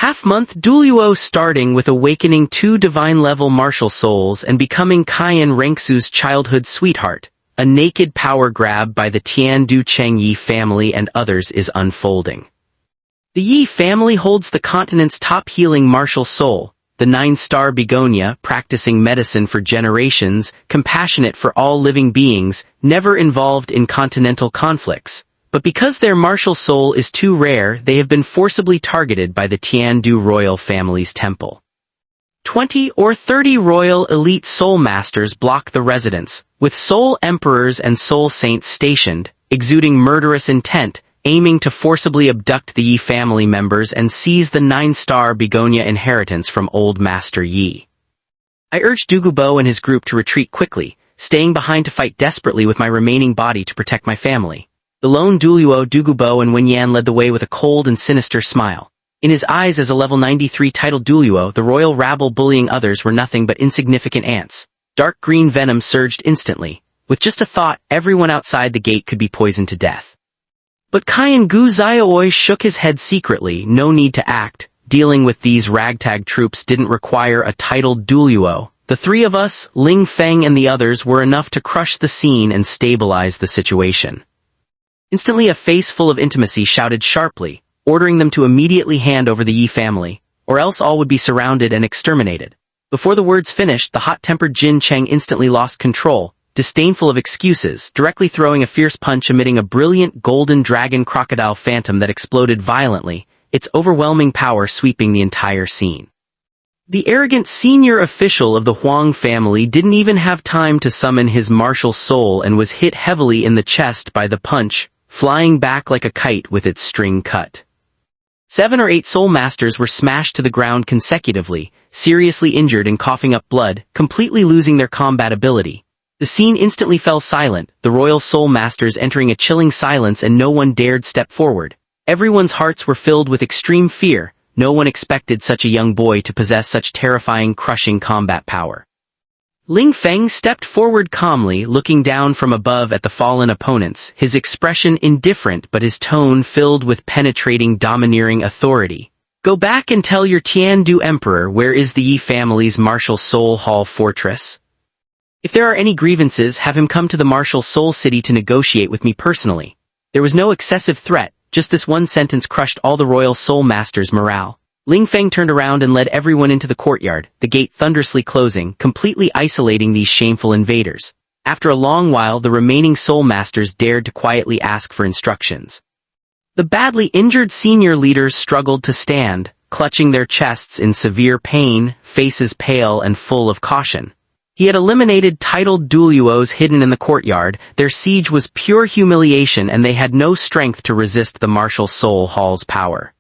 Half-month Douluo starting with awakening 2 divine-level martial souls and becoming Qian Renxue's childhood sweetheart. A naked power grab by the Tiandu Chengyi family and others is unfolding. The Yi family holds the continent's top healing martial soul, the Nine-Star Begonia, practicing medicine for generations, compassionate for all living beings, never involved in continental conflicts. But because their martial soul is too rare, they have been forcibly targeted by the Tiandu Royal Family's temple. 20 or 30 royal elite soul masters block the residence, with soul emperors and soul saints stationed, exuding murderous intent, aiming to forcibly abduct the Yi family members and seize the Nine-Star Begonia inheritance from old Master Yi. I urged Douluo and his group to retreat quickly, staying behind to fight desperately with my remaining body to protect my family. The lone Douluo, and Wenyan led the way with a cold and sinister smile. In his eyes as a level 93 titled Douluo, the royal rabble bullying others were nothing but insignificant ants. Dark green venom surged instantly. With just a thought, everyone outside the gate could be poisoned to death. But Qian Renxue shook his head secretly, no need to act. Dealing with these ragtag troops didn't require a titled Douluo. The 3 of us, Ling Feng and the others, were enough to crush the scene and stabilize the situation. Instantly a face full of intimacy shouted sharply, ordering them to immediately hand over the Yi family, or else all would be surrounded and exterminated. Before the words finished, the hot-tempered Jin Cheng instantly lost control, disdainful of excuses, directly throwing a fierce punch emitting a brilliant golden dragon crocodile phantom that exploded violently, its overwhelming power sweeping the entire scene. The arrogant senior official of the Huang family didn't even have time to summon his martial soul and was hit heavily in the chest by the punch, flying back like a kite with its string cut. 7 or 8 soul masters were smashed to the ground consecutively, seriously injured and coughing up blood, completely losing their combat ability. The scene instantly fell silent, the royal soul masters entering a chilling silence, and no one dared step forward. Everyone's hearts were filled with extreme fear. No one expected such a young boy to possess such terrifying, crushing combat power. Ling Feng stepped forward calmly, looking down from above at the fallen opponents, his expression indifferent but his tone filled with penetrating, domineering authority. Go back and tell your Tiandu Emperor where is the Yi family's martial soul hall fortress. If there are any grievances, have him come to the martial soul city to negotiate with me personally. There was no excessive threat, just this one sentence crushed all the royal soul masters' morale. Ling Feng turned around and led everyone into the courtyard, the gate thunderously closing, completely isolating these shameful invaders. After a long while, the remaining soul masters dared to quietly ask for instructions. The badly injured senior leaders struggled to stand, clutching their chests in severe pain, faces pale and full of caution. He had eliminated titled Douluos hidden in the courtyard. Their siege was pure humiliation and they had no strength to resist the martial soul hall's power.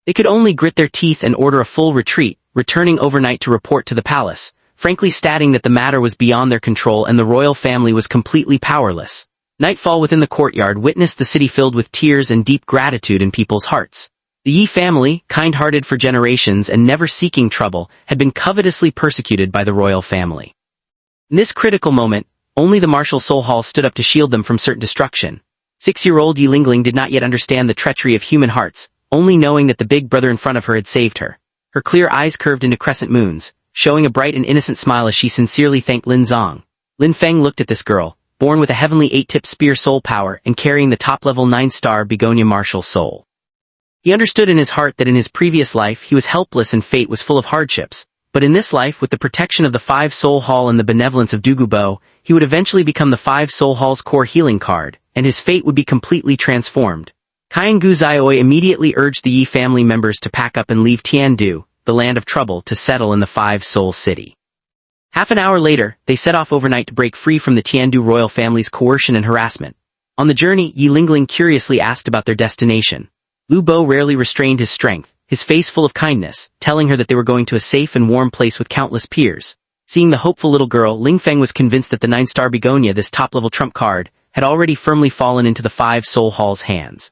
They could only grit their teeth and order a full retreat, returning overnight to report to the palace, frankly stating that the matter was beyond their control and the royal family was completely powerless. Nightfall within the courtyard witnessed the city filled with tears and deep gratitude in people's hearts. The Yi family, kind-hearted for generations and never seeking trouble, had been covetously persecuted by the royal family. In this critical moment, only the martial soul hall stood up to shield them from certain destruction. 6-year-old Yi Lingling did not yet understand the treachery of human hearts, only knowing that the big brother in front of her had saved her. Her clear eyes curved into crescent moons, showing a bright and innocent smile as she sincerely thanked Lin Zong. Lin Feng looked at this girl, born with a heavenly 8-tip spear soul power and carrying the top-level 9-star Begonia martial soul. He understood in his heart that in his previous life he was helpless and fate was full of hardships, but in this life with the protection of the 5 Soul Hall and the benevolence of Douluo, he would eventually become the 5 Soul Hall's core healing card, and his fate would be completely transformed. Qian Renxue immediately urged the Yi family members to pack up and leave Tiandu, the land of trouble, to settle in the 5 Soul City. Half an hour later, they set off overnight to break free from the Tiandu Royal Family's coercion and harassment. On the journey, Yi Lingling curiously asked about their destination. Lu Bo rarely restrained his strength, his face full of kindness, telling her that they were going to a safe and warm place with countless peers. Seeing the hopeful little girl, Ling Feng was convinced that the 9-star Begonia, this top-level trump card, had already firmly fallen into the 5 Soul Hall's hands.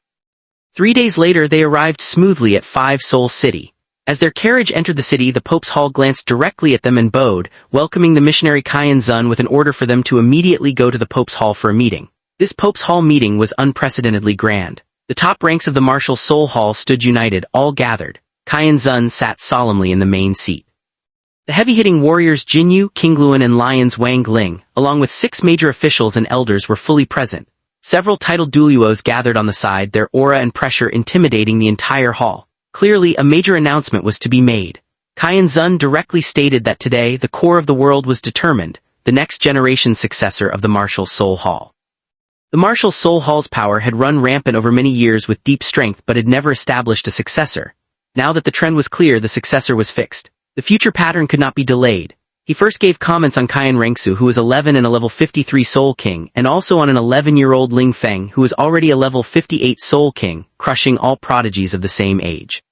3 days later they arrived smoothly at 5 Soul City. As their carriage entered the city, the Pope's Hall glanced directly at them and bowed, welcoming the missionary Qian Zun with an order for them to immediately go to the Pope's Hall for a meeting. This Pope's Hall meeting was unprecedentedly grand. The top ranks of the martial Soul Hall stood united, all gathered. Qian Zun sat solemnly in the main seat. The heavy-hitting warriors Jinyu, Qingluan and Lions Wang Ling, along with 6 major officials and elders were fully present. Several titled Douluos gathered on the side, their aura and pressure intimidating the entire hall. Clearly, a major announcement was to be made. Qian Zun directly stated that today the core of the world was determined, the next generation successor of the Martial Soul Hall. The Martial Soul Hall's power had run rampant over many years with deep strength but had never established a successor. Now that the trend was clear, the successor was fixed. The future pattern could not be delayed. He first gave comments on Qian Renxue, who was 11 and a level 53 Soul King, and also on an 11-year-old Ling Feng, who was already a level 58 Soul King, crushing all prodigies of the same age.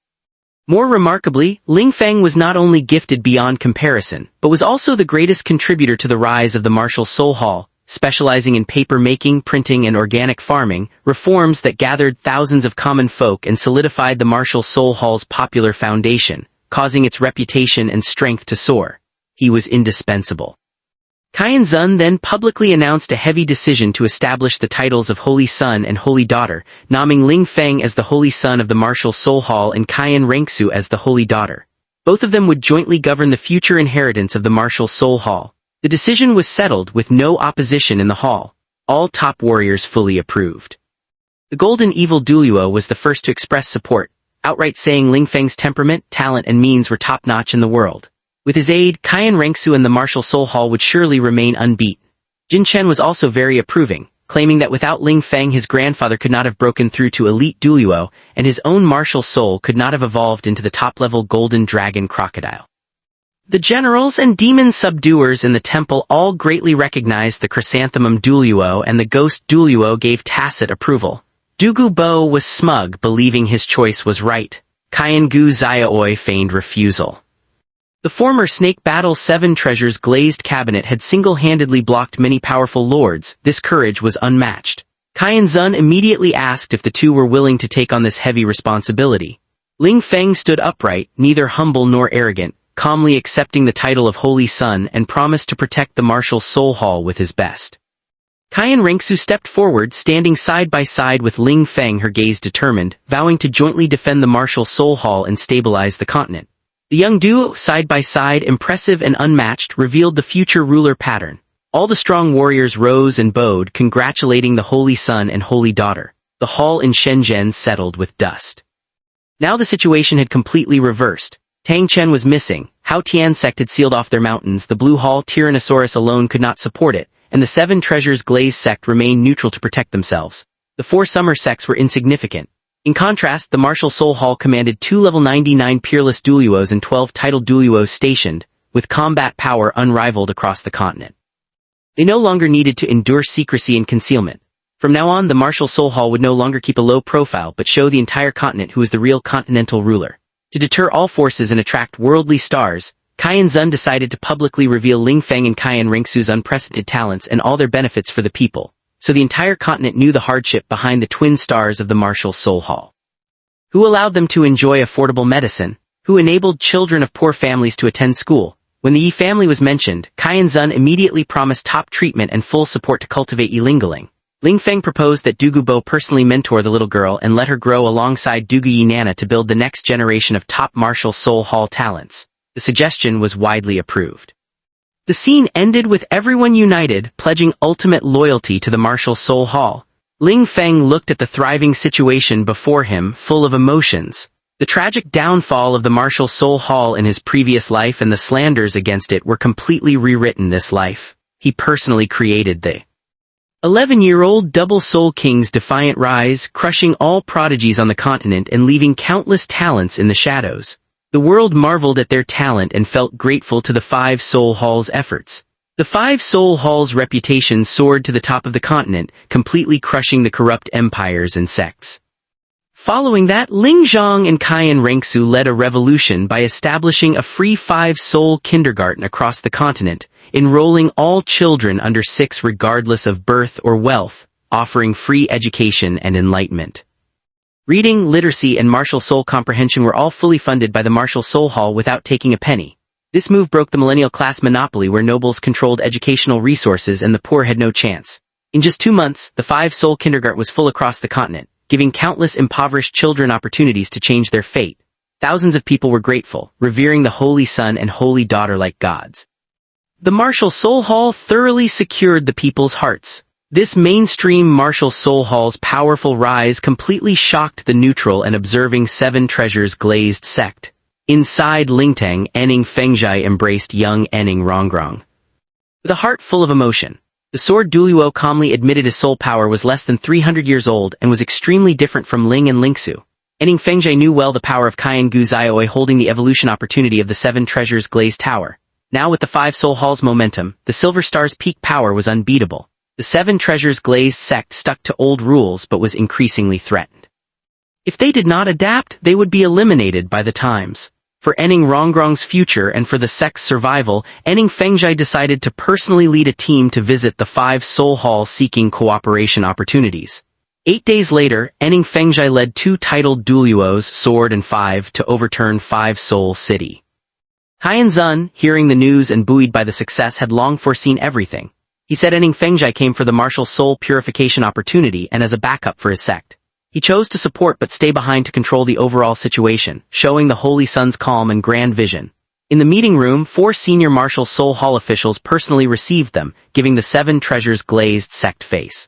More remarkably, Ling Feng was not only gifted beyond comparison, but was also the greatest contributor to the rise of the Martial Soul Hall, specializing in paper making, printing and organic farming, reforms that gathered thousands of common folk and solidified the Martial Soul Hall's popular foundation, causing its reputation and strength to soar. He was indispensable. Qian Zun then publicly announced a heavy decision to establish the titles of Holy Son and Holy Daughter, naming Ling Feng as the Holy Son of the Martial Soul Hall and Qian Renxue as the Holy Daughter. Both of them would jointly govern the future inheritance of the Martial Soul Hall. The decision was settled with no opposition in the hall. All top warriors fully approved. The Golden Evil Douluo was the first to express support, outright saying Ling Feng's temperament, talent and means were top-notch in the world. With his aid, Qian Renxue and the Martial Soul Hall would surely remain unbeaten. Jin Chen was also very approving, claiming that without Ling Feng his grandfather could not have broken through to elite Douluo, and his own martial soul could not have evolved into the top-level golden dragon crocodile. The generals and demon subduers in the temple all greatly recognized the chrysanthemum Douluo, and the ghost Douluo gave tacit approval. Dugu Bo was smug, believing his choice was right. Qian Gu Xiaoi feigned refusal. The former Snake Battle 7 Treasures glazed cabinet had single-handedly blocked many powerful lords. This courage was unmatched. Qian Zun immediately asked if the two were willing to take on this heavy responsibility. Ling Feng stood upright, neither humble nor arrogant, calmly accepting the title of Holy Son and promised to protect the Martial Soul Hall with his best. Qian Renxue stepped forward, standing side by side with Ling Feng, her gaze determined, vowing to jointly defend the Martial Soul Hall and stabilize the continent. The young duo, side by side, impressive and unmatched, revealed the future ruler pattern. All the strong warriors rose and bowed, congratulating the Holy Son and Holy Daughter. The hall in Shenzhen settled with dust. Now the situation had completely reversed. Tang Chen was missing, Hao Tian sect had sealed off their mountains, the Blue Hall Tyrannosaurus alone could not support it, and the 7 Treasures Glaze sect remained neutral to protect themselves. The 4 Summer sects were insignificant. In contrast, the Martial Soul Hall commanded 2 level 99 peerless Douluos and 12 titled Douluos stationed, with combat power unrivaled across the continent. They no longer needed to endure secrecy and concealment. From now on, the Martial Soul Hall would no longer keep a low profile but show the entire continent who was the real continental ruler. To deter all forces and attract worldly stars, Qian Zun decided to publicly reveal Ling Feng and Qian Renxue's unprecedented talents and all their benefits for the people, so the entire continent knew the hardship behind the twin stars of the Martial Soul Hall. Who allowed them to enjoy affordable medicine? Who enabled children of poor families to attend school? When the Yi family was mentioned, Qian Zun immediately promised top treatment and full support to cultivate Lingling. Ling Feng proposed that Dugu Bo personally mentor the little girl and let her grow alongside Dugu Yi Nana to build the next generation of top Martial Soul Hall talents. The suggestion was widely approved. The scene ended with everyone united, pledging ultimate loyalty to the Martial Soul Hall. Ling Feng looked at the thriving situation before him, full of emotions. The tragic downfall of the Martial Soul Hall in his previous life and the slanders against it were completely rewritten this life. He personally created the 11-year-old Double Soul King's defiant rise, crushing all prodigies on the continent and leaving countless talents in the shadows. The world marveled at their talent and felt grateful to the 5 Soul Halls' efforts. The 5 Soul Halls' reputation soared to the top of the continent, completely crushing the corrupt empires and sects. Following that, Ling Zhang and Qian Renxue led a revolution by establishing a free 5-soul kindergarten across the continent, enrolling all children under 6 regardless of birth or wealth, offering free education and enlightenment. Reading, literacy and martial soul comprehension were all fully funded by the Martial Soul Hall without taking a penny. This move broke the millennial class monopoly where nobles controlled educational resources and the poor had no chance. In just 2 months, the 5-soul kindergarten was full across the continent, giving countless impoverished children opportunities to change their fate. Thousands of people were grateful, revering the holy son and holy daughter like gods. The martial soul hall thoroughly secured the people's hearts. This mainstream martial soul hall's powerful rise completely shocked the neutral and observing Seven Treasures glazed sect. Inside Lingtang, Ning Feng embraced young Ning Rongrong. With a heart full of emotion, the sword Douluo calmly admitted his soul power was less than 300 years old and was extremely different from Ling and Lingxu. Ning Feng knew well the power of Qian Gu Zioi holding the evolution opportunity of the Seven Treasures glazed tower. Now with the Five Soul Hall's momentum, the Silver Star's peak power was unbeatable. The Seven Treasures glazed sect stuck to old rules but was increasingly threatened. If they did not adapt, they would be eliminated by the times. For Ning Rongrong's future and for the sect's survival, Ning Feng decided to personally lead a team to visit the Five Soul Hall seeking cooperation opportunities. 8 days later, Ning Feng led 2 titled Douluos, Sword and Five, to overturn Five Soul City. Qian Zun, hearing the news and buoyed by the success, had long foreseen everything. He said Ning Feng came for the martial soul purification opportunity and as a backup for his sect. He chose to support but stay behind to control the overall situation, showing the Holy Son's calm and grand vision. In the meeting room, 4 senior martial soul hall officials personally received them, giving the Seven Treasures glazed sect face.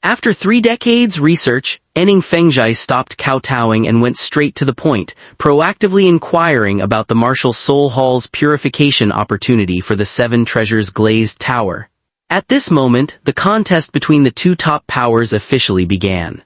After 3 decades research, Ning Feng stopped kowtowing and went straight to the point, proactively inquiring about the martial soul hall's purification opportunity for the Seven Treasures glazed tower. At this moment, the contest between the 2 top powers officially began.